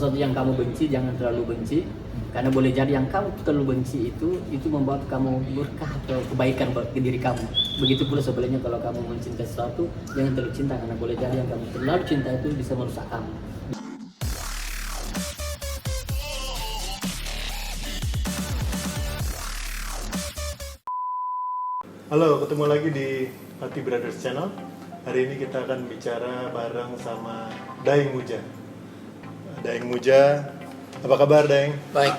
Sesuatu yang kamu benci jangan terlalu benci, karena boleh jadi yang kamu terlalu benci itu membawa kamu berkah atau kebaikan buat diri kamu. Begitu pula sebaliknya, kalau kamu mencintai sesuatu jangan terlalu cinta, karena boleh jadi yang kamu terlalu cinta itu bisa merusak kamu. Halo, ketemu lagi di Hati Brothers Channel. Hari ini kita akan bicara bareng sama Daeng Muja. Daeng Muja, apa kabar Daeng? Baik.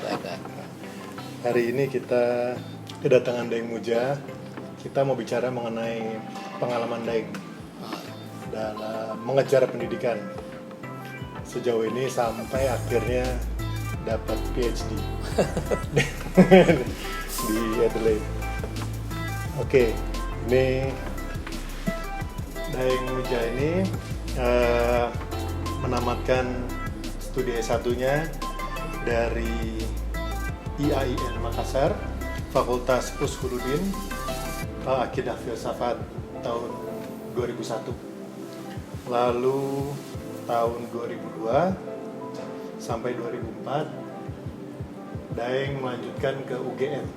Hari ini kita kedatangan Daeng Muja. Kita mau bicara mengenai pengalaman Daeng dalam mengejar pendidikan sejauh ini sampai akhirnya dapat PhD di Adelaide. Oke, ini Daeng Muja ini menamatkan studi S1-nya dari IAIN Makassar, Fakultas Ushuluddin, Akidah Filsafat tahun 2001. Lalu tahun 2002 sampai 2004 Daeng melanjutkan ke UGM,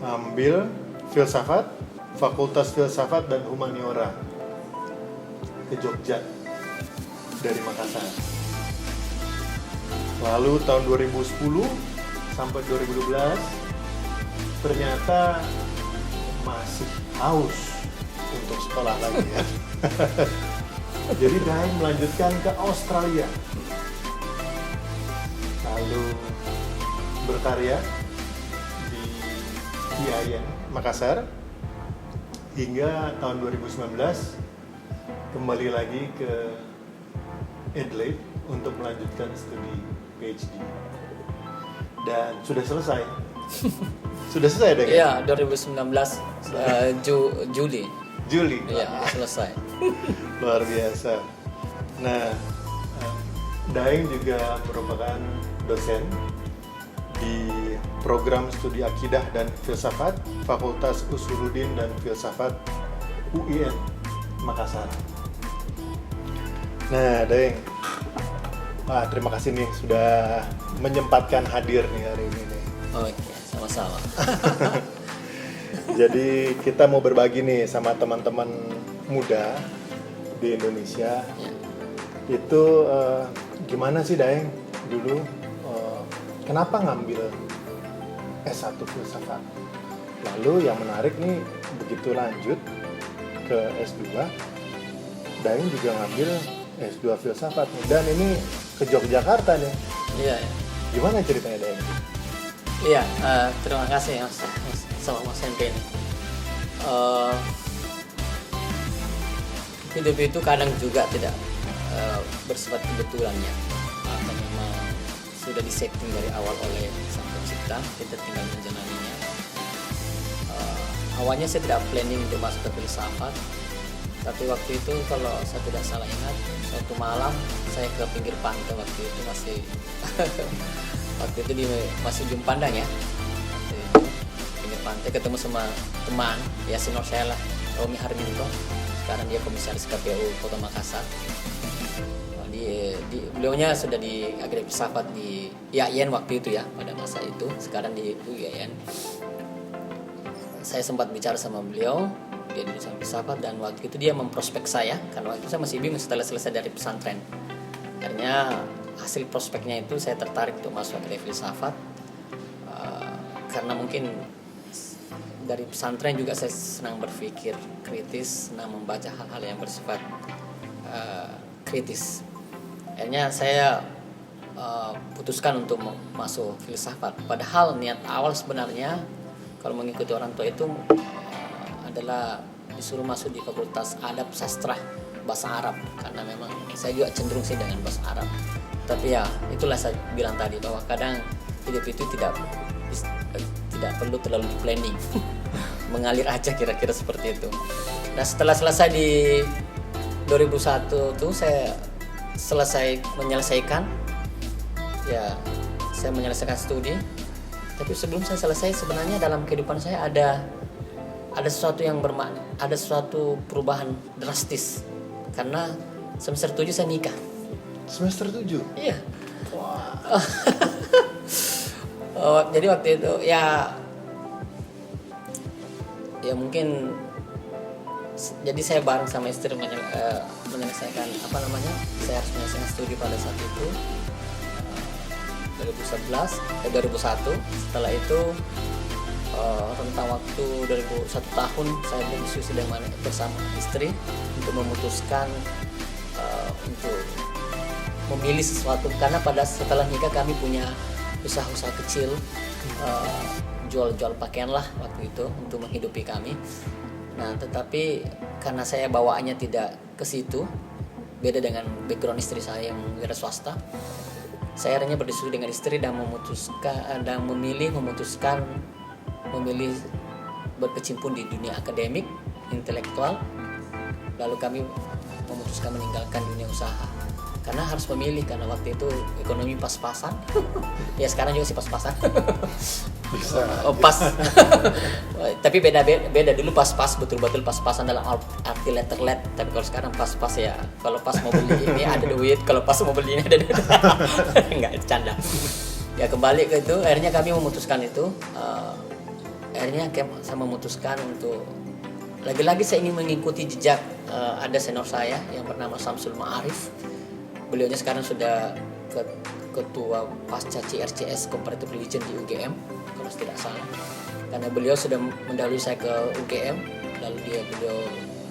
ambil filsafat, Fakultas Filsafat dan Humaniora ke Jogja dari Makassar. Lalu tahun 2010 sampai 2012 ternyata masih haus untuk sekolah lagi ya. Jadi Daeng melanjutkan ke Australia. Lalu berkarya di IAIN Makassar hingga tahun 2019 kembali lagi ke Adelaide untuk melanjutkan studi PhD. Dan sudah selesai. Sudah selesai deh? Iya, 2019 Juli. Iya, selesai. Luar biasa. Nah, Daeng juga merupakan dosen di program studi Akidah dan Filsafat Fakultas Ushuluddin dan Filsafat UIN Makassar. Nah, Daeng, terima kasih nih sudah menyempatkan hadir nih hari ini nih. Oke, sama-sama. Jadi kita mau berbagi nih sama teman-teman muda di Indonesia. Ya. Itu gimana sih Daeng dulu? Kenapa ngambil S1 filsafat? Lalu yang menarik nih, begitu lanjut ke S2, Daeng juga ngambil S2 filsafat nih. Dan ini ke Yogyakarta nih. Iya. Gimana ceritanya Daeng? Iya, terima kasih Mas sama Mas Henry ini. Hidup itu kadang juga tidak bersifat kebetulan ya. Atau memang sudah disetting dari awal oleh Sang Pencipta, kita tinggal menjalaninya. Awalnya saya tidak planning untuk masuk ke filsafat, tapi waktu itu kalau saya tidak salah ingat, suatu malam saya ke pinggir pantai, waktu itu masih masih ujung pandang ya. Waktu itu pinggir pantai ketemu sama teman ya, senior saya lah, Romi Harminto. Sekarang dia komisaris KPU Kota Makassar. Beliaunya sudah di Akidah Filsafat di IAIN waktu itu ya, pada masa itu. Sekarang di UIN. Saya sempat bicara sama beliau, dia di jurusan filsafat, dan waktu itu dia memprospek saya karena waktu itu saya masih bingung setelah selesai dari pesantren. Akhirnya hasil prospeknya itu saya tertarik untuk masuk Akidah Filsafat karena mungkin dari pesantren juga saya senang berpikir kritis, senang membaca hal-hal yang bersifat kritis. Akhirnya saya putuskan untuk masuk filsafat. Padahal niat awal sebenarnya kalau mengikuti orang tua itu adalah disuruh masuk di Fakultas Adab Sastra Bahasa Arab, karena memang saya juga cenderung sih dengan bahasa Arab. Tapi ya itulah saya bilang tadi, bahwa kadang hidup itu tidak perlu terlalu di planning. Mengalir aja, kira-kira seperti itu. Nah, setelah selesai di 2001 tuh saya menyelesaikan studi. Tapi sebelum saya selesai, sebenarnya dalam kehidupan saya ada sesuatu yang bermakna, ada sesuatu perubahan drastis. Karena semester 7 saya nikah. Semester 7? Iya. Jadi waktu itu ya mungkin jadi saya bareng sama istri menyelesaikan saya harus menyelesaikan studi pada saat itu 2001. Setelah itu rentang waktu 1 tahun saya berdiskusi bersama istri untuk memutuskan untuk memilih sesuatu, karena setelah nikah kami punya usaha-usaha kecil, jual-jual pakaian lah waktu itu untuk menghidupi kami. Nah, tetapi karena saya bawaannya tidak ke situ, beda dengan background istri saya yang wira swasta, saya akhirnya berdiskusi dengan istri dan memutuskan memilih berkecimpung di dunia akademik, intelektual. Lalu kami memutuskan meninggalkan dunia usaha karena harus memilih, karena waktu itu ekonomi pas-pasan. Ya sekarang juga sih pas-pasan. Bisa. Pas. Tapi beda dulu pas-pas, betul-betul pas-pasan dalam arti letter-let. Tapi kalau sekarang pas-pas ya, kalau pas mau beli ini ada duit, kalau pas mau beli ini ada duit. Enggak, canda. Ya kembali ke itu, akhirnya kami memutuskan itu. Akhirnya saya memutuskan untuk lagi-lagi saya ingin mengikuti jejak ada senior saya yang bernama Samsul Ma'arif. Beliaunya sekarang sudah ketua pasca CRCS Comparative Religion di UGM kalau tidak salah, karena beliau sudah mendahului saya ke UGM, lalu beliau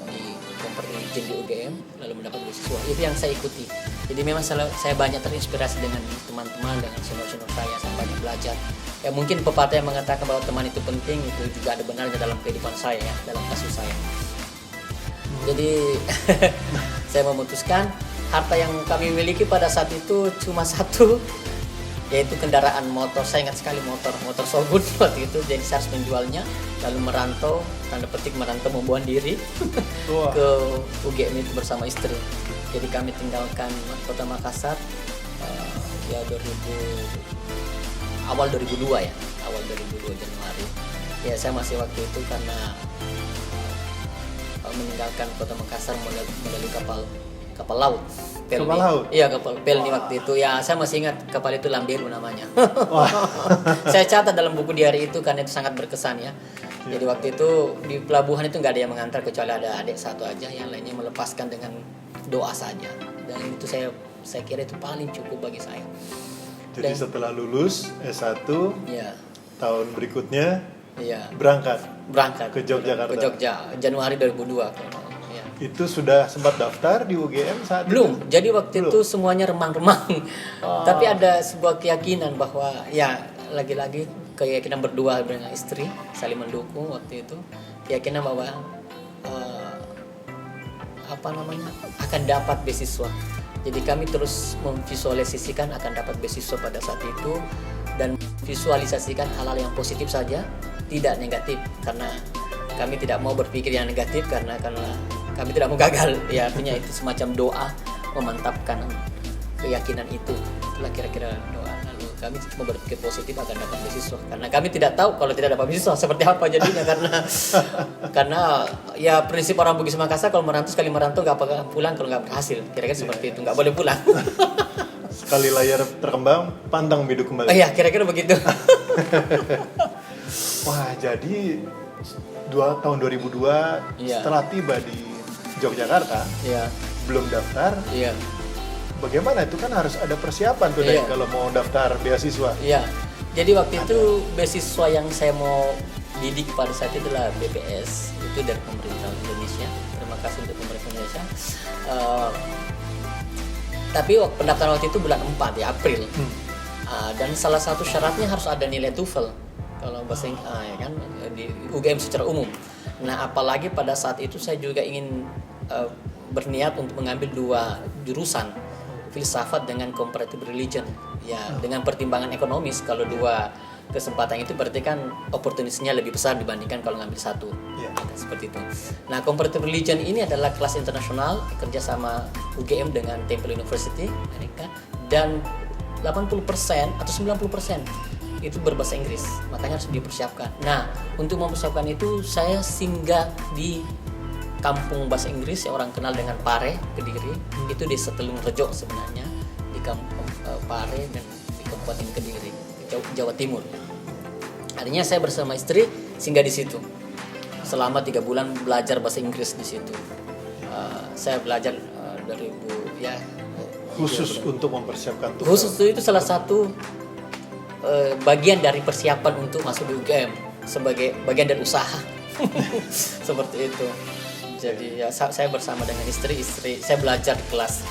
di Comparative Religion di UGM lalu mendapat beasiswa. Itu yang saya ikuti. Jadi memang saya banyak terinspirasi dengan teman-teman, dengan senior-senior saya banyak belajar. Ya mungkin pepatah yang mengatakan bahwa teman itu penting, itu juga ada benarnya dalam kehidupan saya ya, dalam kasus saya. Jadi saya memutuskan harta yang kami miliki pada saat itu cuma satu, yaitu kendaraan motor. Saya ingat sekali motor Shogun waktu itu. Jadi saya harus menjualnya lalu merantau, tanda petik merantau, membuang diri ke UGM itu bersama istri. Jadi kami tinggalkan kota Makassar awal 2002 Januari. Ya saya masih waktu itu karena meninggalkan kota Makassar melalui kapal laut. Kapal laut? Iya, kapal Pelni waktu itu. Ya, saya masih ingat kapal itu Lambelu namanya. Saya catat dalam buku diary itu karena itu sangat berkesan ya. Jadi waktu itu di pelabuhan itu nggak ada yang mengantar kecuali ada adik satu aja, yang lainnya melepaskan dengan doa saja. Dan itu saya kira itu paling cukup bagi saya. Jadi setelah lulus S1, ya, tahun berikutnya ya, berangkat ke Yogyakarta. Ke Jogja, Januari 2002. Itu sudah sempat daftar di UGM saat belum. itu? Jadi waktu itu semuanya remang-remang. Tapi ada sebuah keyakinan bahwa ya lagi-lagi keyakinan berdua dengan istri saling mendukung waktu itu. Keyakinan bahwa akan dapat beasiswa. Jadi kami terus memvisualisasikan akan dapat beasiswa pada saat itu dan visualisasikan hal-hal yang positif saja, tidak negatif, karena kami tidak mau berpikir yang negatif karena kami tidak mau gagal. Ya artinya itu semacam doa memantapkan keyakinan itu. Itulah kira-kira doa. Lalu kami cuma berpikir positif akan dapat beasiswa, karena kami tidak tahu kalau tidak dapat beasiswa seperti apa jadinya, karena ya prinsip orang Bugis Makassar kalau merantau, sekali merantau nggak bakal pulang kalau nggak berhasil. Kira-kira seperti itu, nggak boleh pulang. Sekali layar terkembang, pantang bidu kembali. Oh iya, kira-kira begitu. Wah, jadi tahun 2002 Iya. setelah tiba di Yogyakarta, Iya. belum daftar. Iya. Bagaimana itu, kan harus ada persiapan tuh Dek, Iya. kalau mau daftar beasiswa. Iya. Jadi waktu itu beasiswa yang saya mau didik pada saat itu adalah BPS, itu dari pemerintah Indonesia. Terima kasih untuk pemerintah Indonesia. Tapi pendaftaran waktu itu bulan 4 ya, April. Dan salah satu syaratnya harus ada nilai TOEFL kalau bahasa ya kan, di UGM secara umum. Nah, apalagi pada saat itu saya juga ingin berniat untuk mengambil 2 jurusan, filsafat dengan comparative religion. Ya, dengan pertimbangan ekonomis, kalau 2 kesempatan itu berarti kan opportunity-nya lebih besar dibandingkan kalau ngambil 1. Iya. Ya, seperti itu. Nah, comparative religion ini adalah kelas internasional kerjasama UGM dengan Temple University Amerika, dan 80% atau 90% itu berbahasa Inggris, makanya harus dipersiapkan. Nah, untuk mempersiapkan itu saya singgah di kampung bahasa Inggris yang orang kenal dengan Pare, Kediri. Itu di Setelung Rejo sebenarnya, di kampung Pare, dan kabupaten Kediri, Jawa Timur. Artinya saya bersama istri singgah di situ selama 3 bulan belajar bahasa Inggris di situ. Saya belajar dari Bu ya. Khusus untuk mempersiapkan TOEFL. Khusus itu salah satu bagian dari persiapan untuk masuk di UGM sebagai bagian dari usaha. Seperti itu. Jadi ya saya bersama dengan istri saya belajar di kelas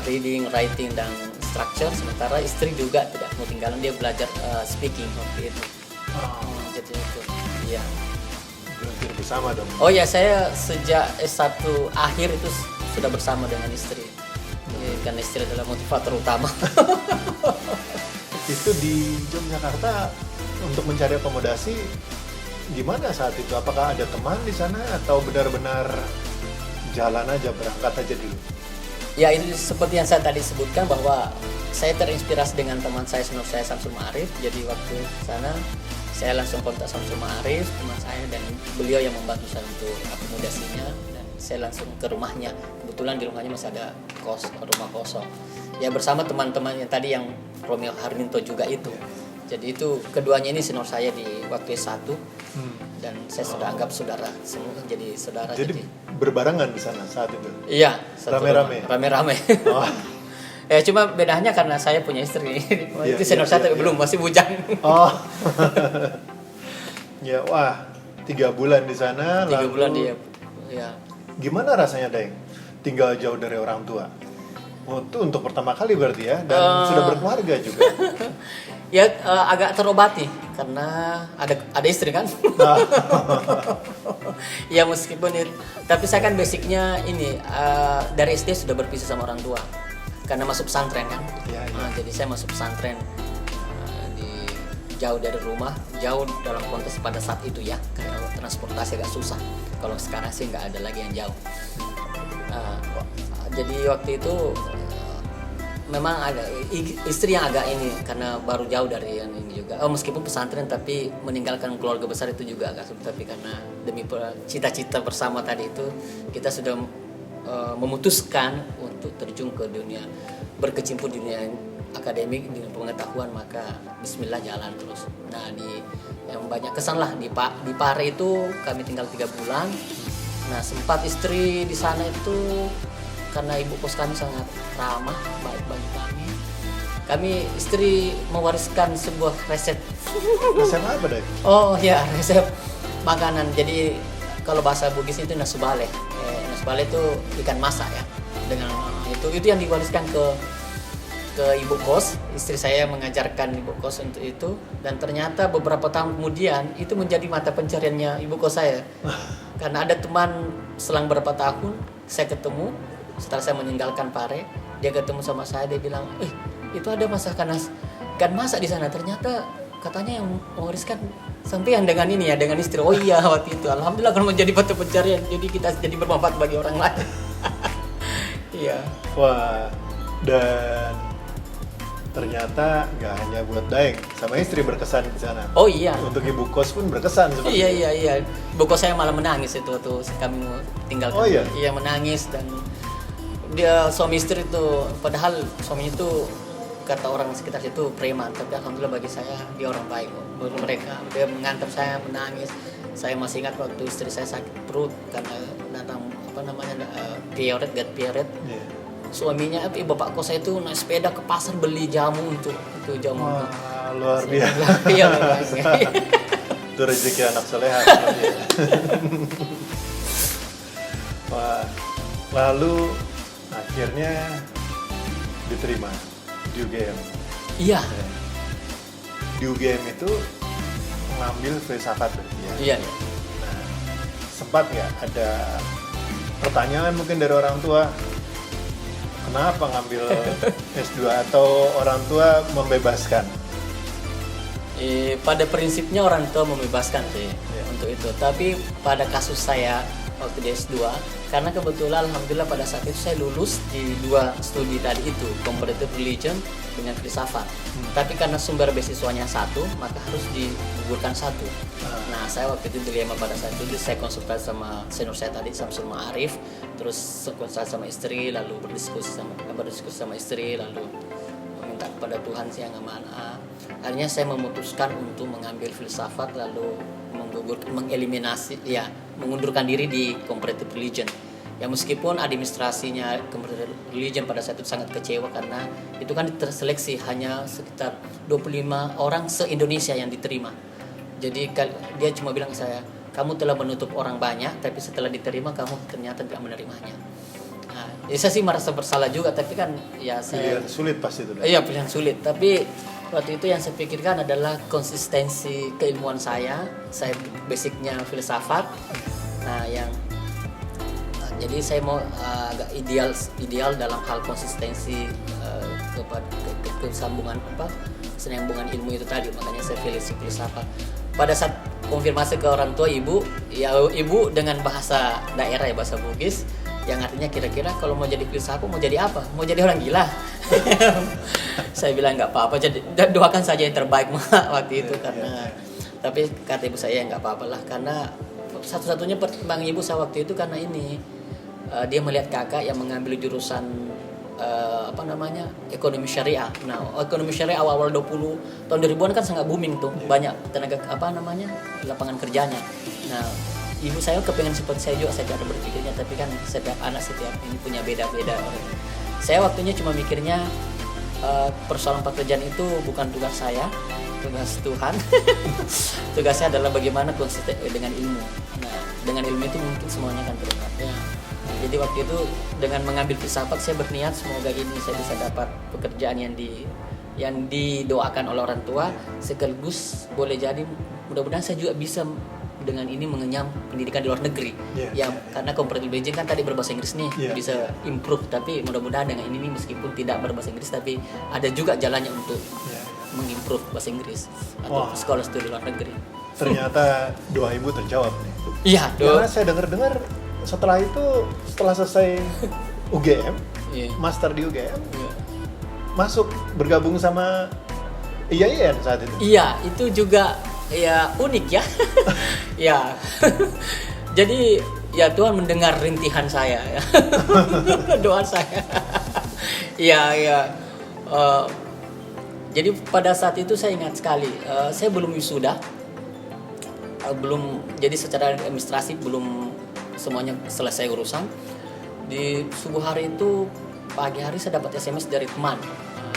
reading, writing dan structure, sementara istri juga tidak mau tinggalan, dia belajar speaking waktu itu. Jadi itu ya. Belajar bersama dong. Oh ya, saya sejak S1 akhir itu sudah bersama dengan istri. Karena istri adalah motivator utama. Itu di Yogyakarta untuk mencari akomodasi gimana saat itu? Apakah ada teman di sana atau benar-benar jalan aja, berangkat aja dulu? Ya, itu seperti yang saya tadi sebutkan bahwa saya terinspirasi dengan teman saya, senior saya Samsul Ma'arif. Jadi waktu sana saya langsung kontak Samsul Ma'arif, teman saya, dan beliau yang membantu saya untuk akomodasinya, dan saya langsung ke rumahnya. Kebetulan di rumahnya masih ada rumah kosong. Ya, bersama teman-teman yang tadi yang Romeo Harminto juga itu. Jadi itu keduanya ini senior saya di waktu S1 dan saya sudah anggap saudara semua, jadi saudara. Jadi berbarengan di sana saat itu? Iya, satu rame-rame? Rame-rame. Oh. Ya cuma bedanya karena saya punya istri. Itu senior saya tapi belum, masih bujang. Oh. Ya, wah, 3 bulan di sana. 3 bulan dia. Ya. Gimana rasanya, Deng? Tinggal jauh dari orang tua. Oh, itu untuk pertama kali berarti ya, dan sudah berkeluarga juga. Ya agak terobati karena ada istri kan. Ya meskipun itu, tapi saya kan basicnya ini dari SD sudah berpisah sama orang tua karena masuk pesantren kan. Ya. Jadi saya masuk pesantren jauh dari rumah, jauh dalam konteks pada saat itu ya, karena transportasi agak susah. Kalau sekarang sih nggak ada lagi yang jauh. Jadi waktu itu memang ada istri yang agak ini karena baru jauh dari yang ini juga. Meskipun pesantren tapi meninggalkan keluarga besar itu juga agak sulit. Tapi karena demi cita-cita bersama tadi itu kita sudah memutuskan untuk terjun ke dunia, berkecimpung di dunia akademik dengan pengetahuan, maka Bismillah jalan terus. Nah yang banyak kesan lah di Pare itu kami tinggal 3 bulan. Nah sempat istri di sana itu karena ibu kos kami sangat ramah, baik bagi kami. Kami istri mewariskan sebuah resep. Resep apa, Dek? Oh ya, resep makanan. Jadi kalau bahasa Bugis itu nasubale. Nasubale itu ikan masak ya. Dengan itu yang diwariskan ke ibu kos. Istri saya mengajarkan ibu kos untuk itu, dan ternyata beberapa tahun kemudian itu menjadi mata pencariannya ibu kos saya. Karena ada teman selang beberapa tahun saya ketemu setelah saya meninggalkan Pare, dia ketemu sama saya, dia bilang, itu ada masakan ikan masak di sana. Ternyata katanya yang mewariskan sampai yang dengan ini ya, dengan istri. Oh iya, waktu itu alhamdulillah kalau menjadi mata pencarian, jadi kita jadi bermanfaat bagi orang lain. Iya. Wah, dan ternyata nggak hanya buat Daeng, sama istri berkesan di sana. Oh iya. Untuk ibu kos pun berkesan seperti itu. Iya. Ibu kos saya malah menangis itu waktu kami tinggalkan. Oh iya. Iya, menangis, dan dia suami istri itu, padahal suaminya itu kata orang sekitar situ preman, tapi alhamdulillah bagi saya dia orang baik. Mereka dia mengantar saya menangis. Saya masih ingat waktu istri saya sakit perut karena datang period. Yeah. Suaminya bapak kos saya itu naik sepeda ke pasar beli jamu untuk itu jamu. Wah, luar biasa. Iya, luar biasa. Itu rezeki anak soleha. Wah, lalu akhirnya diterima di UGM. Iya. Di UGM itu mengambil filsafat berarti ya. Iya. Nah, sempat nggak ada pertanyaan mungkin dari orang tua, kenapa ngambil S2, atau orang tua membebaskan? Pada prinsipnya orang tua membebaskan sih untuk itu. Tapi pada kasus saya waktu di S2, karena kebetulan alhamdulillah pada saat itu saya lulus di 2 studi tadi itu, comparative religion dengan filsafat. Tapi karena sumber beasiswanya 1, maka harus digugurkan 1. Nah, saya waktu itu dilema pada saat itu, saya konsultasi sama senior saya tadi, Samsul Ma'arif, terus konsultasi sama istri, lalu berdiskusi sama istri, lalu minta kepada Tuhan yang amanah. Akhirnya saya memutuskan untuk mengambil filsafat lalu mengundurkan diri di comparative religion. Ya meskipun administrasinya comparative religion pada saat itu sangat kecewa karena itu kan terseleksi hanya sekitar 25 orang se-Indonesia yang diterima. Jadi dia cuma bilang ke saya, kamu telah menutup orang banyak, tapi setelah diterima kamu ternyata tidak menerimanya. Nah, ya saya sih merasa bersalah juga, tapi kan ya saya pilihan sulit pasti itu. Iya, pilihan sulit. Tapi waktu itu yang saya pikirkan adalah konsistensi keilmuan saya basicnya filsafat. Nah, jadi saya mau agak ideal dalam hal konsistensi kepada kesambungan kesinambungan ilmu itu tadi. Makanya saya pilih filsafat. Pada saat konfirmasi ke orang tua ibu dengan bahasa daerah ya, bahasa Bugis, yang artinya kira-kira kalau mau jadi filsafat mau jadi apa? Mau jadi orang gila? Saya bilang nggak apa-apa, doakan saja yang terbaik waktu itu karena. Tapi kata ibu saya nggak apa-apa lah, karena satu-satunya pertimbangan ibu saya waktu itu karena ini dia melihat kakak yang mengambil jurusan ekonomi syariah. Nah, ekonomi syariah awal-awal tahun 2000-an kan sangat booming tuh, banyak tenaga lapangan kerjanya. Nah, ibu saya kepengen seperti saya juga, saya tidak ada berpikirnya, tapi kan setiap anak setiap ini punya beda-beda. Saya waktunya cuma mikirnya persoalan pekerjaan itu bukan tugas saya, tugas Tuhan. Tugasnya adalah bagaimana konsisten dengan ilmu. Nah, dengan ilmu itu mungkin semuanya akan terungkap. Ya. Jadi waktu itu dengan mengambil filsafat saya berniat semoga ini saya bisa dapat pekerjaan yang didoakan oleh orang tua, sekaligus boleh jadi mudah-mudahan saya juga bisa dengan ini mengenyam pendidikan di luar negeri. Karena comparative religion kan tadi berbahasa Inggris nih, bisa improve, tapi mudah-mudahan dengan ini meskipun tidak berbahasa Inggris tapi ada juga jalannya untuk mengimprove bahasa Inggris atau sekolah studi luar negeri. Ternyata doa ibu terjawab nih. Iya, karena saya dengar setelah selesai UGM, master di UGM, masuk bergabung sama IAIN saat itu. Iya, itu juga ya unik ya. Ya. Jadi ya Tuhan mendengar rintihan saya ya. Doa saya. Iya. Jadi pada saat itu saya ingat sekali, saya belum wisuda. Jadi secara administrasi belum semuanya selesai urusan. Di subuh hari itu, pagi hari saya dapat SMS dari teman,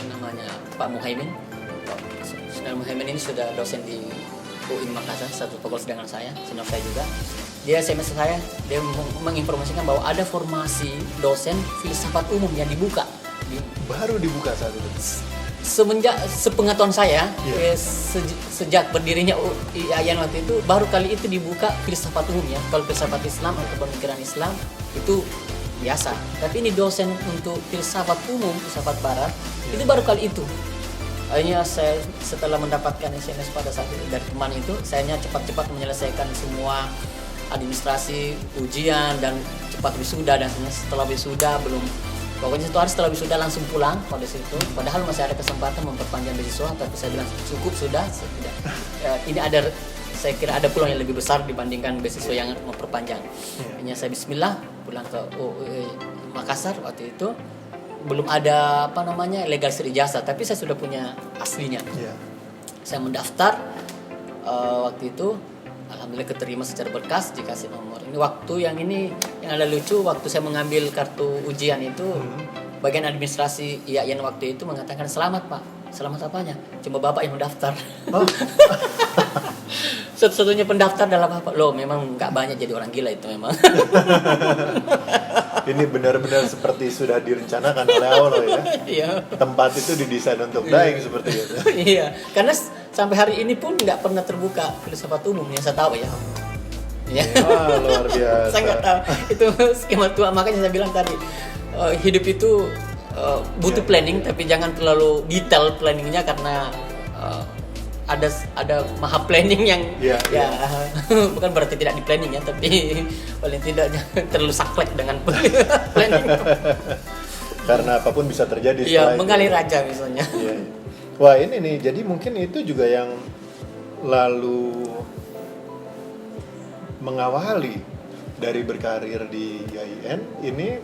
namanya Pak Muhaimin. Pak Muhaimin ini sudah dosen di UIN Makassar, satu fakultas dengan saya, senior saya juga. Dia SMS saya, dia menginformasikan bahwa ada formasi dosen filsafat umum yang dibuka. Baru dibuka saat itu. Sepengetahuan saya, sejak berdirinya IAIN waktu itu, baru kali itu dibuka filsafat umum ya. Kalau filsafat Islam atau pemikiran Islam itu biasa. Tapi ini dosen untuk filsafat umum, filsafat barat, itu baru kali itu. Akhirnya saya setelah mendapatkan SMS pada saat itu dari teman itu, saya cepat-cepat menyelesaikan semua administrasi, ujian, dan cepat wisuda. Dan setelah wisuda pokoknya satu hari setelah wisuda langsung pulang pada situ. Padahal masih ada kesempatan memperpanjang beasiswa, tapi saya bilang cukup sudah. Ini saya kira ada peluang yang lebih besar dibandingkan beasiswa yang memperpanjang. Hanya saya bismillah pulang ke Makassar waktu itu. Belum ada legalisasi ijazah, tapi saya sudah punya aslinya. Saya mendaftar waktu itu, alhamdulillah keterima secara berkas, dikasih nomor. Ini waktu yang ada lucu, waktu saya mengambil kartu ujian itu, bagian administrasi IAIN waktu itu mengatakan selamat Pak. Selamat apanya? Cuma Bapak yang mendaftar. Satu-satunya pendaftar adalah Bapak. Loh, memang nggak banyak jadi orang gila itu memang. Ini benar-benar seperti sudah direncanakan oleh Allah ya. Iya. Tempat itu didesain untuk Daeng seperti itu. Iya, karena sampai hari ini pun nggak pernah terbuka filsafat umum yang saya tahu ya. Ya. Wah, luar biasa. Saya nggak tahu itu skema tua, makanya saya bilang tadi hidup itu butuh planning, tapi jangan terlalu detail planningnya karena ada maha planning yang bukan berarti tidak di planning ya, tapi paling tidak terlalu saklek dengan planning. Karena apapun bisa terjadi. Iya, mengalir aja misalnya. Iya. Wah ini nih, jadi mungkin itu juga yang lalu mengawali dari berkarir di IAIN ini,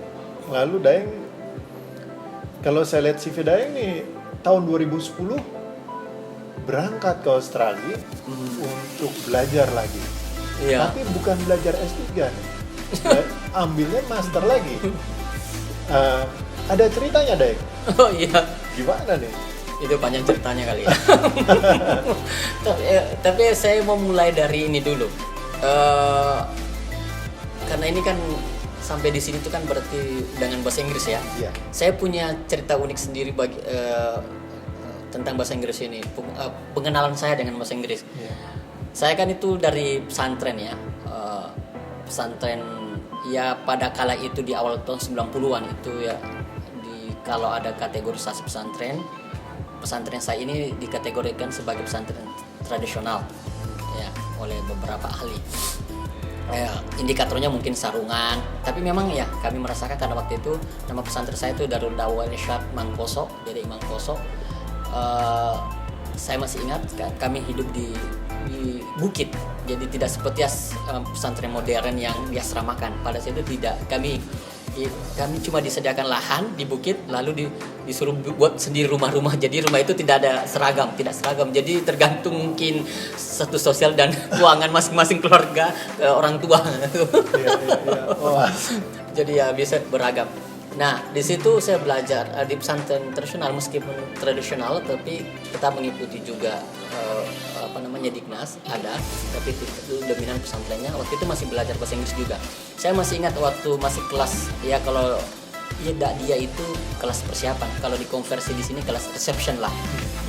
lalu Daeng, kalau saya lihat CV Daeng nih tahun 2010 berangkat ke Australia untuk belajar lagi. Iya. Tapi bukan belajar S3 nih. Ambilnya master lagi. Ada ceritanya, Dek? Oh iya. Gimana nih? Itu panjang ceritanya kali ya. tapi saya mau mulai dari ini dulu. Karena ini kan sampai di sini tuh kan berarti dengan bahasa Inggris ya. Iya. Saya punya cerita unik sendiri tentang bahasa Inggris ini. Pengenalan saya dengan bahasa Inggris. Iya. Saya kan itu dari pesantren ya. Pesantren ya pada kala itu di awal tahun 90-an itu ya, kalau ada kategorisasi pesantren saya ini dikategorikan sebagai pesantren tradisional ya oleh beberapa ahli. Indikatornya mungkin sarungan, tapi memang ya kami merasakan karena waktu itu nama pesantren saya itu Darul Dawah Irsyad Mangkoso, jadi Imam Koso. Saya masih ingat kami hidup di bukit, jadi tidak seperti pesantren modern yang diasramakan. Pada saat itu tidak, kami cuma disediakan lahan di bukit, lalu disuruh buat sendiri rumah-rumah. Jadi rumah itu tidak seragam. Jadi tergantung mungkin status sosial dan keuangan masing-masing keluarga, orang tua. Iya. Oh. Jadi ya bisa beragam. Nah, di situ saya belajar di pesantren tradisional, meskipun tradisional tapi tetap mengikuti juga Diknas ada, tapi itu dominan pesantrennya. Waktu itu masih belajar bahasa Inggris juga. Saya masih ingat waktu masih kelas ya, kalau ya dia itu kelas persiapan, kalau dikonversi di sini kelas reception lah.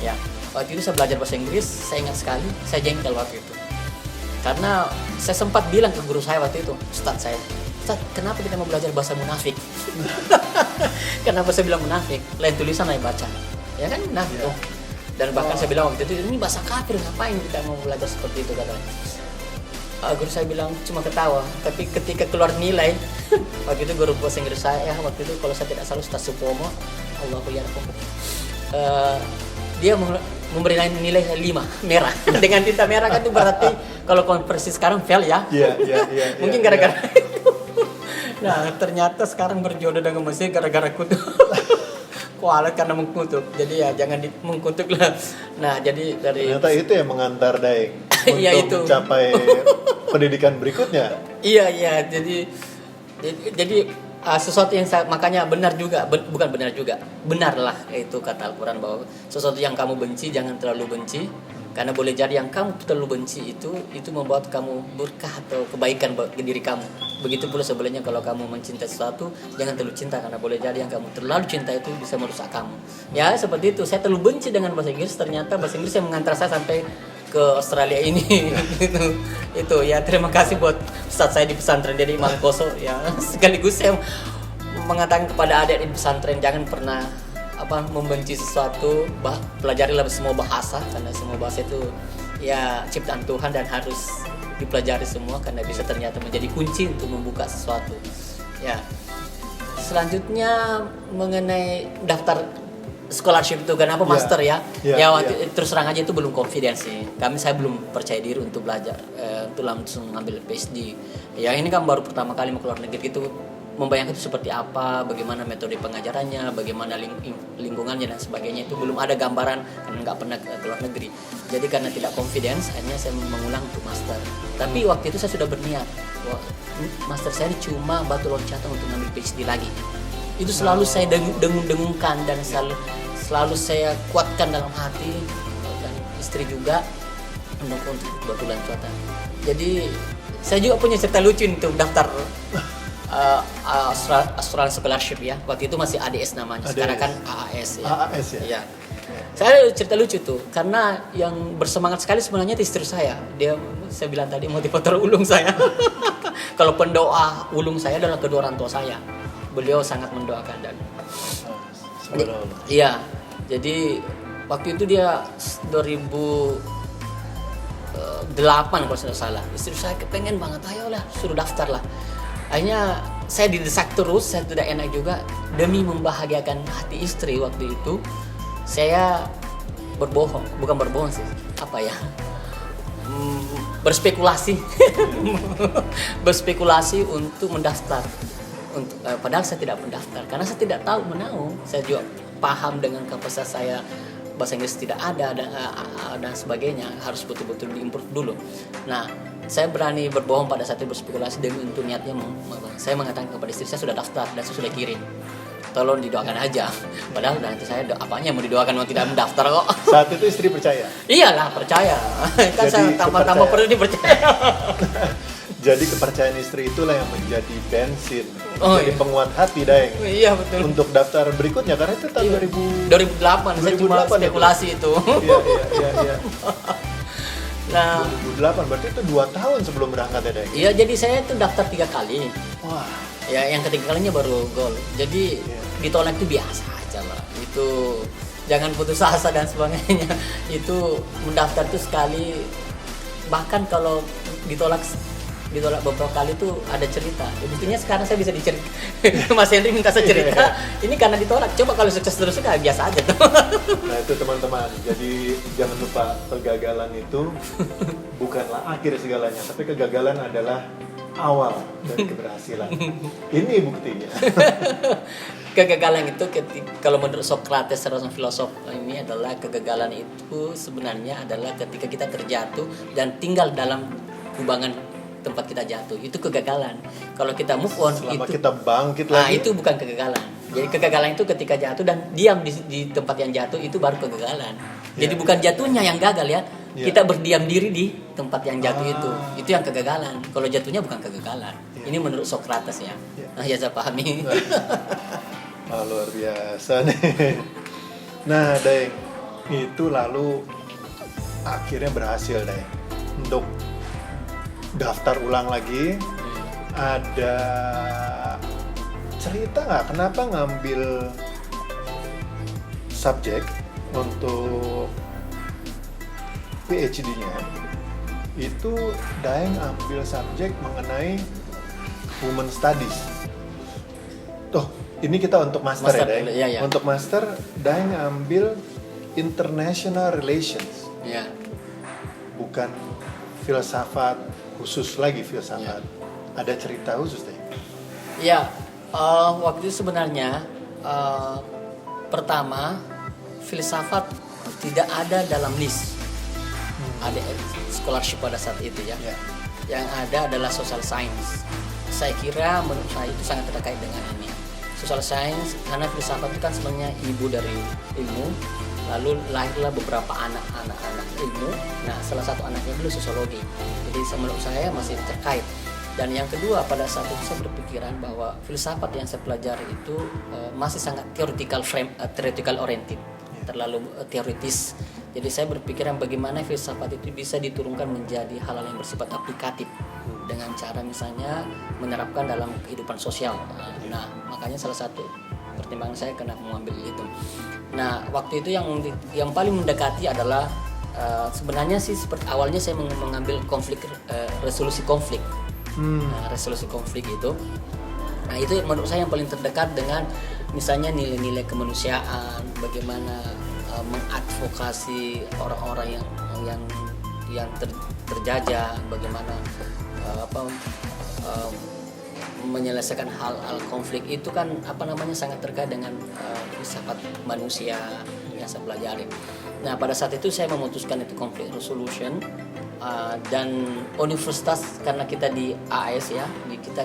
Ya, waktu itu saya belajar bahasa Inggris, saya ingat sekali, saya jengkel waktu itu. Karena saya sempat bilang ke guru saya waktu itu, Ustaz, kenapa kita mau belajar bahasa munafik? Kenapa saya bilang munafik? Lain tulisan lain baca. Ya kan munafik. Yeah. Dan bahkan saya bilang waktu itu, ini bahasa kafir, ngapain kita mau belajar seperti itu, katanya. Guru saya bilang cuma ketawa, tapi ketika keluar nilai, waktu itu guru bahasa Inggris saya, waktu itu kalau saya tidak salah Ustaz Supomo, Allahu yarham, dia memberi nilai 5 merah dengan tinta merah, kan itu berarti kalau konversi sekarang fail ya. Iya. Mungkin gara-gara itu. Nah, ternyata sekarang berjodoh dengan Mesir gara-gara kutuk. Kualat karena mengkutuk. Jadi ya jangan mengkutuk lah. Nah, jadi dari ternyata itu yang mengantar Daeng untuk Iya, itu. mencapai pendidikan berikutnya. Iya. Jadi sesuatu yang makanya benar juga, bukan benar juga, benarlah itu kata Al-Quran, bahwa sesuatu yang kamu benci jangan terlalu benci, karena boleh jadi yang kamu terlalu benci itu membuat kamu berkah atau kebaikan bagi diri kamu. Begitu pula sebenarnya kalau kamu mencintai sesuatu, jangan terlalu cinta, karena boleh jadi yang kamu terlalu cinta itu bisa merusak kamu. Ya seperti itu. Saya terlalu benci dengan bahasa Inggris, ternyata bahasa Inggris yang mengantar saya sampai ke Australia ini. Itu ya, terima kasih buat Ustaz saya di pesantren jadi Imam Koso ya. Sekaligus saya mengatakan kepada adik di pesantren, jangan pernah membenci sesuatu, pelajarilah semua bahasa, karena semua bahasa itu ya ciptaan Tuhan dan harus dipelajari semua, karena bisa ternyata menjadi kunci untuk membuka sesuatu. Ya. Selanjutnya mengenai daftar scholarship itu, kenapa master ya? Terus terang aja itu belum confidence sih. Saya belum percaya diri untuk belajar, untuk langsung ngambil PhD. Ya ini kan baru pertama kali mau keluar negeri gitu. Membayangkan itu seperti apa, bagaimana metode pengajarannya, bagaimana lingkungannya dan sebagainya, itu belum ada gambaran karena nggak pernah ke luar negeri. Jadi karena tidak confidence, akhirnya saya mengulang untuk master. Tapi waktu itu saya sudah berniat, master saya ini cuma batu loncatan untuk ngambil PhD lagi. Itu selalu saya dengung-dengungkan dan selalu saya kuatkan dalam hati, dan istri juga untuk batu loncatan. Jadi saya juga punya cerita lucu untuk daftar Australian Scholarship ya. Waktu itu masih ADS namanya, sekarang kan AAS ya. AAS ya. Iya. Saya cerita lucu tuh, karena yang bersemangat sekali sebenarnya istri saya. Saya bilang tadi motivator ulung saya. Kalau pendoa ulung saya adalah kedua orang tua saya. Beliau sangat mendoakan dan iya. Jadi waktu itu dia 2008 kalau tidak salah. Istri saya kepengen banget, ayolah suruh daftar lah. Akhirnya saya didesak terus, saya tidak enak juga. Demi membahagiakan hati istri waktu itu, saya bukan berbohong sih, berspekulasi untuk mendaftar. Padahal saya tidak mendaftar, karena saya tidak tahu menau. Saya juga paham dengan kapasitas saya bahasa Inggris tidak ada dan sebagainya, harus betul-betul diimprove dulu. Nah, saya berani berbohong pada saat itu, berspekulasi demi untuk niatnya saya mengatakan kepada istri, saya sudah daftar dan saya sudah kirim, tolong didoakan aja. Padahal nanti saya apanya mau didoakan, mau tidak mendaftar kok. Saat itu istri percaya. Iyalah, percaya. Kan Jadi saya tambah perlu dipercaya. Jadi kepercayaan istri itulah yang menjadi bensin, Oh, jadi iya. penguat hati Daeng Iya betul. untuk daftar berikutnya, karena itu tahun 2008 saya cuma 2008 ya, spekulasi itu. Iya. Nah, 2008 berarti itu 2 tahun sebelum berangkat ya Daeng. iya, jadi saya itu daftar 3 kali. Wah, Ya, yang ketiga kalinya baru gol. Jadi Iya. ditolak itu biasa aja lah. Itu jangan putus asa dan sebagainya. Itu mendaftar itu sekali, bahkan kalau ditolak beberapa kali itu ada cerita. Ya, buktinya sekarang saya bisa dicerita. Mas Henry minta saya cerita. Ini karena ditolak. Coba kalau sukses terus kan biasa aja tuh. nah itu teman-teman. Jadi jangan lupa, kegagalan itu bukanlah akhir segalanya, tapi kegagalan adalah awal dari keberhasilan. Ini buktinya. Kegagalan itu kalau menurut Socrates, seorang filosof ini, adalah kegagalan itu sebenarnya adalah ketika kita terjatuh dan tinggal dalam kubangan tempat kita jatuh, itu kegagalan. Kalau kita move on, Selama itu kita bangkit nah, lagi. itu bukan kegagalan. Jadi kegagalan itu ketika jatuh dan diam di tempat yang jatuh, itu baru kegagalan. Jadi bukan jatuhnya yang gagal ya. Ya. Kita berdiam diri di tempat yang jatuh Ah. itu yang kegagalan. Kalau jatuhnya bukan kegagalan. Ya. Ini menurut Socrates ya. Ya. Nah, ya saya pahami. Wah, luar biasa nih. Nah, Daeng, itu lalu akhirnya berhasil Daeng untuk daftar ulang lagi. Ada cerita nggak kenapa ngambil subjek untuk PhD-nya? Itu Daeng ambil subjek mengenai Women Studies. Tuh, ini kita untuk master, Master ya, Daeng. dulu, iya, iya. Untuk master, Daeng ambil International Relations, Ya. bukan filsafat khusus lagi filsafat. Iya. Ada cerita khusus deh. Ya, waktu itu sebenarnya pertama filsafat tidak ada dalam list. Ada scholarship pada saat itu ya. Ya. Yang ada adalah social science. Saya kira menurut saya itu sangat terkait dengan ini. Social science, karena filsafat itu kan sebenarnya ibu dari ilmu. Lalu lahirlah beberapa anak ilmu. Nah, salah satu anaknya dulu sosiologi. Jadi menurut saya masih terkait. Dan yang kedua, pada saat itu saya berpikiran bahwa filsafat yang saya pelajari itu masih sangat theoretical oriented, terlalu teoritis. Jadi saya berpikiran bagaimana filsafat itu bisa diturunkan menjadi hal-hal yang bersifat aplikatif dengan cara misalnya menerapkan dalam kehidupan sosial. Nah, makanya salah satu pertimbangan saya kenapa mengambil itu. Nah, waktu itu yang paling mendekati adalah sebenarnya sih seperti awalnya saya mengambil resolusi konflik. Nah, resolusi konflik itu, nah itu menurut saya yang paling terdekat dengan misalnya nilai-nilai kemanusiaan, bagaimana mengadvokasi orang-orang yang terjajah, bagaimana menyelesaikan hal-hal konflik itu kan sangat terkait dengan filsafat manusia yang saya pelajari. Nah, pada saat itu saya memutuskan itu conflict resolution. Dan universitas, karena kita di AS ya, kita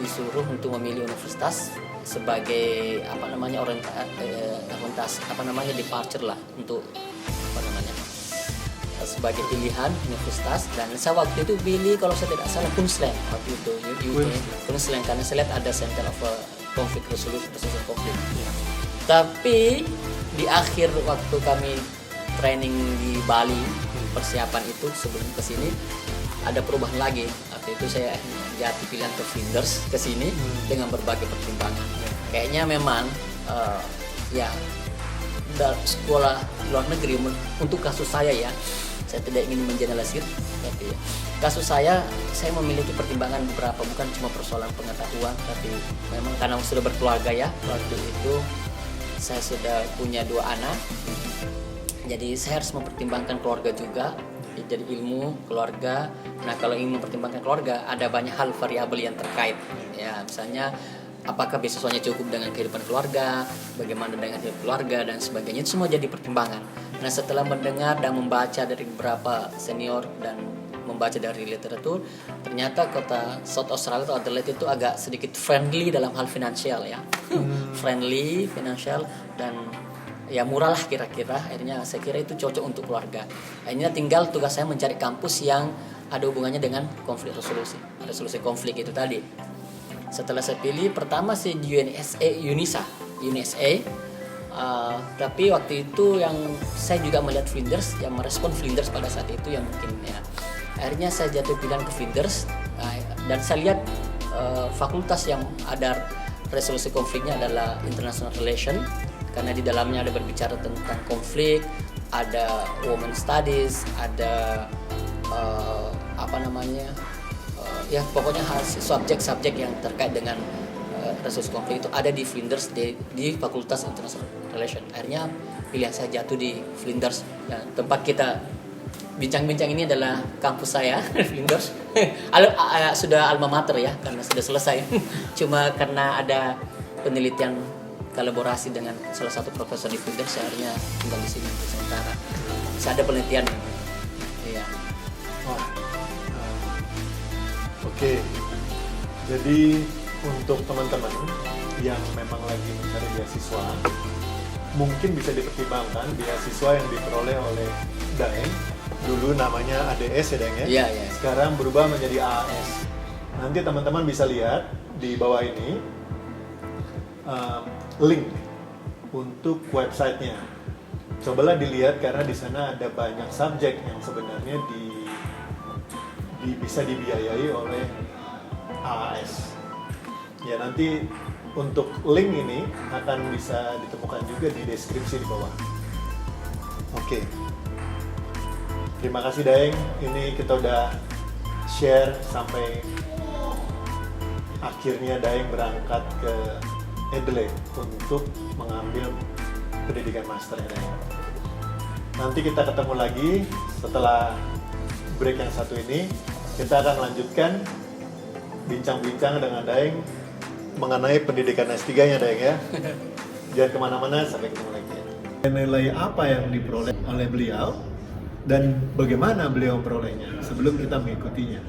disuruh untuk memilih universitas sebagai orientasi departure lah, untuk sebagai pilihan universitas. Dan saya waktu itu pilih, kalau saya tidak salah, Queensland waktu itu, Queensland, karena saya lihat ada Center of Conflict Resolution Conflict. Tapi di akhir waktu kami training di Bali, persiapan itu sebelum ke sini ada perubahan lagi. Waktu itu saya jatuh pilihan ke Flinders ke sini dengan berbagai pertimbangan. Kayaknya memang sekolah luar negeri untuk kasus saya ya. Saya tidak ingin mengeneralisir, tapi kasus saya memiliki pertimbangan beberapa, bukan cuma persoalan pengetahuan, tapi memang karena sudah berkeluarga ya. Waktu itu saya sudah punya 2 anak. Jadi saya harus mempertimbangkan keluarga juga, jadi ilmu, keluarga. Nah, kalau ingin mempertimbangkan keluarga, ada banyak hal variabel yang terkait. Ya, misalnya apakah beasiswanya cukup dengan kehidupan keluarga, bagaimana dengan hidup keluarga dan sebagainya, itu semua jadi pertimbangan. Nah setelah mendengar dan membaca dari beberapa senior dan membaca dari literatur, ternyata kota South Australia atau Adelaide itu agak sedikit friendly dalam hal finansial ya. Friendly, finansial, dan ya murah lah kira-kira. Akhirnya saya kira itu cocok untuk keluarga. Akhirnya tinggal tugas saya mencari kampus yang ada hubungannya dengan resolusi konflik itu tadi. Setelah saya pilih, pertama sih di UNISA. Tapi waktu itu yang saya juga melihat Flinders, yang merespon Flinders pada saat itu yang mungkin ya. Akhirnya saya jatuh pilihan ke Flinders, dan saya lihat fakultas yang ada resolusi konfliknya adalah International Relation, karena di dalamnya ada berbicara tentang konflik, ada Women Studies, ada ya pokoknya subjek-subjek yang terkait dengan resolusi konflik itu ada di Flinders, di Fakultas International Relation. Akhirnya pilihan saya jatuh di Flinders. Nah, tempat kita bincang-bincang ini adalah kampus saya, Flinders. Sudah alma mater ya, karena sudah selesai. Cuma karena ada penelitian kolaborasi dengan salah satu profesor di Flinders, saya akhirnya tinggal di sini untuk sementara. Saya ada penelitian. Iya. Oke. Jadi untuk teman-teman yang memang lagi mencari beasiswa, mungkin bisa dipertimbangkan beasiswa yang diperoleh oleh Daeng. Dulu namanya ADS ya Daeng ya? Iya, iya. Sekarang berubah menjadi AAS. Nanti teman-teman bisa lihat di bawah ini link untuk websitenya. Cobalah dilihat karena di sana ada banyak subjek yang sebenarnya bisa dibiayai oleh AAS. Ya nanti untuk link ini akan bisa ditemukan juga di deskripsi di bawah. Oke. Terima kasih Daeng, ini kita udah share sampai akhirnya Daeng berangkat ke Adelaide untuk mengambil pendidikan masternya Daeng. Nanti kita ketemu lagi setelah break yang satu ini, kita akan lanjutkan bincang-bincang dengan Daeng mengenai pendidikan S3-nya Daeng ya. Jangan kemana-mana, sampai ketemu lagi ya. Nilai apa yang diperoleh oleh beliau dan bagaimana beliau memperolehnya sebelum kita mengikutinya.